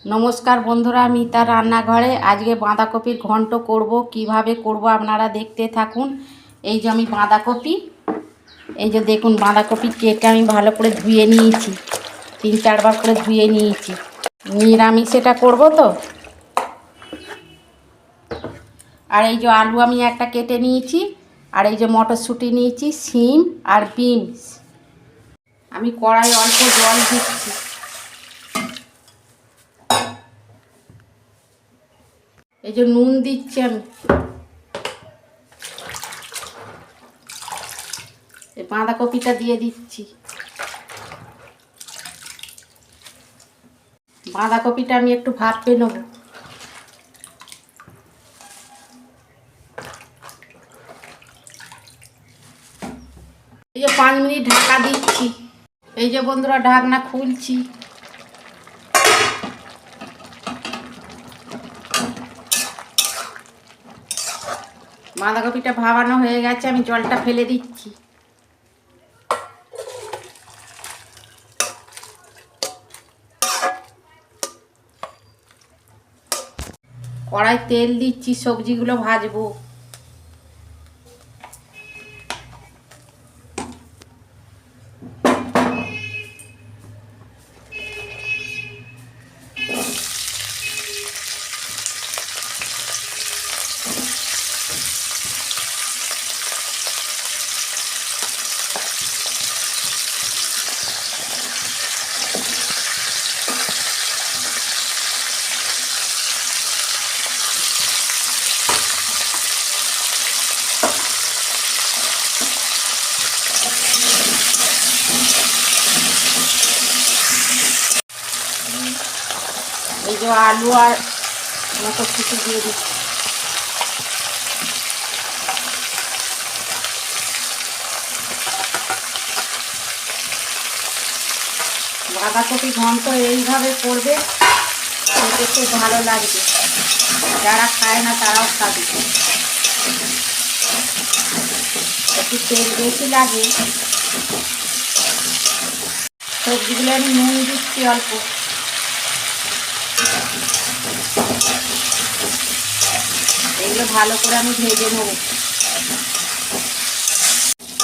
নমস্কার বন্ধুরা, আমি তার রান্নাঘরে আজকে বাঁধাকপির ঘন্ট করব। কিভাবে করব আপনারা দেখতে থাকুন। এই যে আমি বাঁধাকপি, এই যে দেখুন বাঁধাকপি কেটে আমি ভালো করে ধুয়ে নিয়েছি, 3-4 বার করে ধুয়ে নিয়েছি। নিরামিষ এটা করব তো। আর এই যে আলু আমি একটা কেটে নিয়েছি, আর এই যে মটরশুঁটি নিয়েছি, সিম আর বিনস। আমি কড়াই অল্প জল দিচ্ছি। এই যে নুন দিচ্ছি আমি। এই বাঁধাকপিটা দিয়ে দিচ্ছি। বাঁধাকপিটা আমি একটু ভাপে নেব। এই যে 5 মিনিট ঢাকা দিচ্ছি। এই যে বন্ধুরা ঢাকনা খুলছি। বাঁধাকপিটা ভাবানো হয়ে গেছে, আমি জলটা ফেলে দিচ্ছি। কড়াই তেল দিচ্ছি, সবজিগুলো ভাজবো। এই যে আলু আর মটরশুঁটি দিয়ে দিচ্ছি। বাঁধাকপি ঘন্ট এইভাবে করবে, খেতে খুব ভালো লাগবে। যারা খায় না তারাও খাবে। একটু তেল বেশি লাগে। সবজিগুলো আমি নুন দিচ্ছি অল্প। এগুলো ভালো করে আমি ভেজে নেব।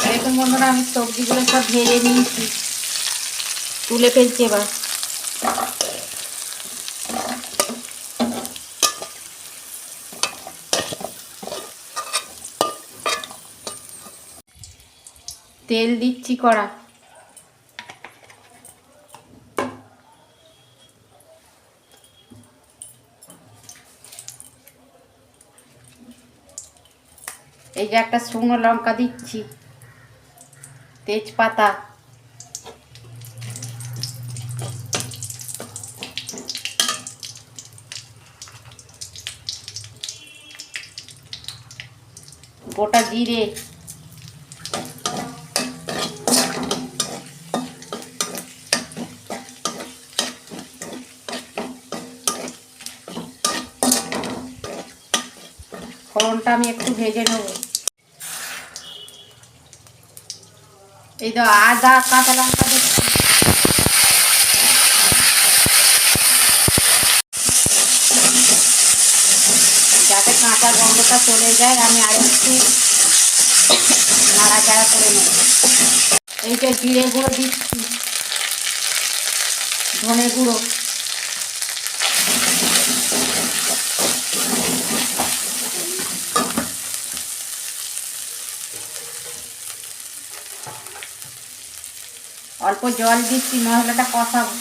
দেখুন বন্ধুরা, আমি সবজিগুলো সব ভেজে নিয়েছি, তুলে ফেলছি। এবার তেল দিচ্ছি কড়া। এই যে একটা শুকনো লঙ্কা দিচ্ছি, তেজপাতা, গোটা জিরে, ফোড়নটা আমি একটু ভেজে নেব। এই তো আদা কাঁচা লঙ্কা দিচ্ছি। যাতে কাঁচা গন্ধটা চলে যায়, আমি আরেকটু নাড়াচাড়া করে নেব। এই যে জিরে গুঁড়ো দিচ্ছি, ধনে গুঁড়ো, অল্প জল দিচ্ছি, মশলাটা কষাবো।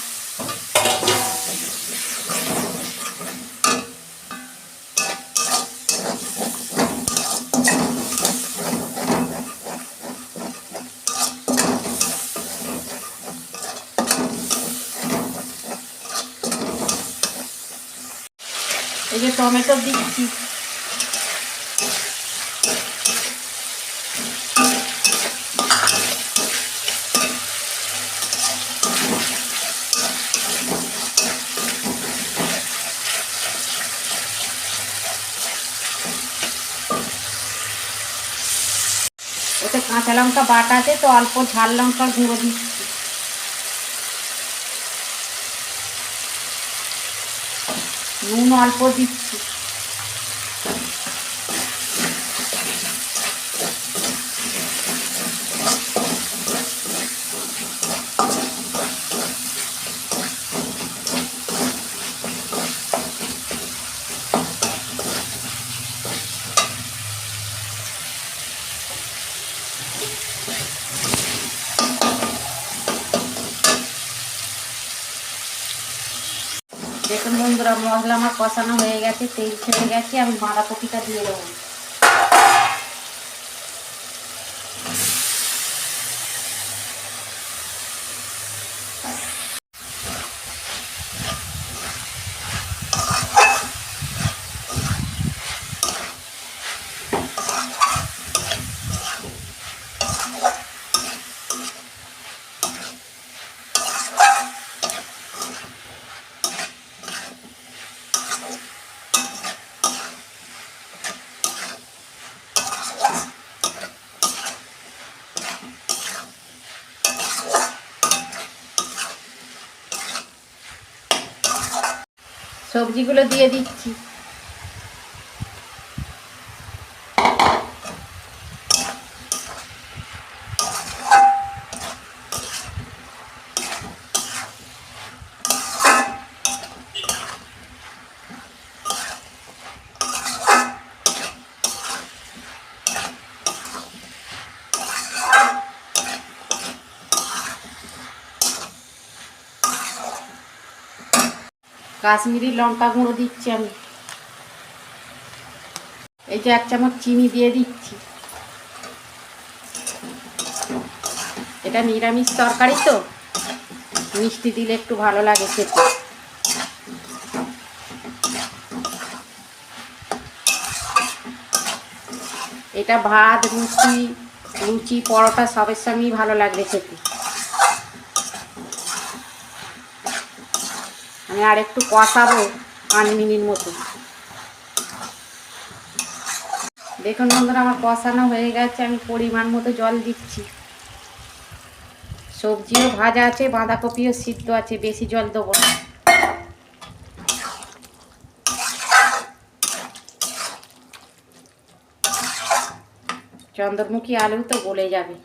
এই যে টমেটো দিচ্ছি। ওতে কাঁচা লঙ্কা বাটা আছে, তো অল্প ঝাল লঙ্কার গুঁড়ো দিচ্ছি। নুন অল্প দিচ্ছি। দেখুন বন্ধুরা, মশলা আমার কষানো হয়ে গেছে, তেল ছেড়ে গেছে। আমি বাঁধাকপিটা দিয়ে দেবো। সবজিগুলো দিয়ে দিচ্ছি। কাশ্মীরি লঙ্কা গুঁড়ো দিচ্ছি আমি। এই যে 1 চামচ চিনি দিয়ে দিচ্ছি। এটা নিরামিষ তরকারি তো, মিষ্টি দিলে একটু ভালো লাগে খেতে। এটা ভাত, লুচি, পরোটা সবের সঙ্গেই ভালো লাগবে খেতে। আমি আর একটু কষাবো 5 মিনিট মতো। দেখুন বন্ধুরা, আমার কষানো হয়ে গেছে। আমি পরিমাণ মতো জল দিচ্ছি। সবজিও ভাজা আছে, বাঁধাকপিও সিদ্ধ আছে, বেশি জল দেবো না। চন্দ্রমুখী আলু তো গলে যাবে।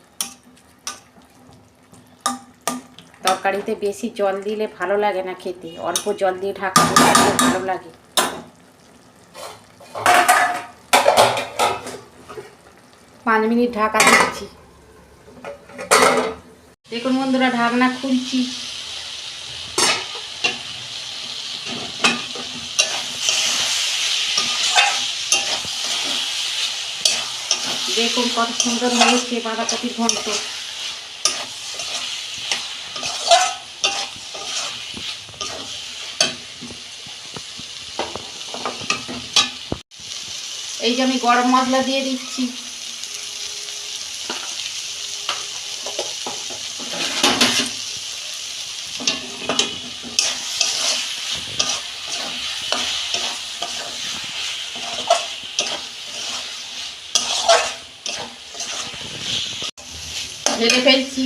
তরকারিতে বেশি জল দিলে ভালো লাগে না খেতে, অল্প জল দিয়ে ঢাকা দিয়ে ভালো লাগে। পাঁচ মিনিট ঢাকা দিচ্ছি। দেখুন বন্ধুরা, ঢাকনা খুলছি। দেখুন কত সুন্দর হয়েছে বাঁধাকপির ঘন্ট। এই যে আমি গরম মশলা দিয়ে দিচ্ছি। ঢেলে ফেলছি।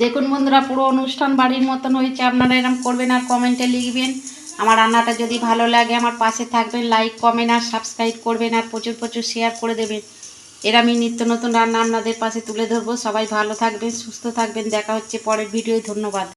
দেখুন বন্ধুরা, পুরো অনুষ্ঠান বাড়ির মতন হয়েছে। আপনারা এরকম করবেন আর কমেন্টে লিখবেন। আমার রান্নাটা যদি ভালো লাগে আমার পাশে থাকবেন, লাইক কমেন্ট আর সাবস্ক্রাইব করবেন, আর প্রচুর প্রচুর শেয়ার করে দেবেন। আমি নিত্য নতুন রান্না আপনাদের পাশে তুলে ধরবো। সবাই ভালো থাকবেন, সুস্থ থাকবেন। দেখা হচ্ছে পরের ভিডিওয়। ধন্যবাদ।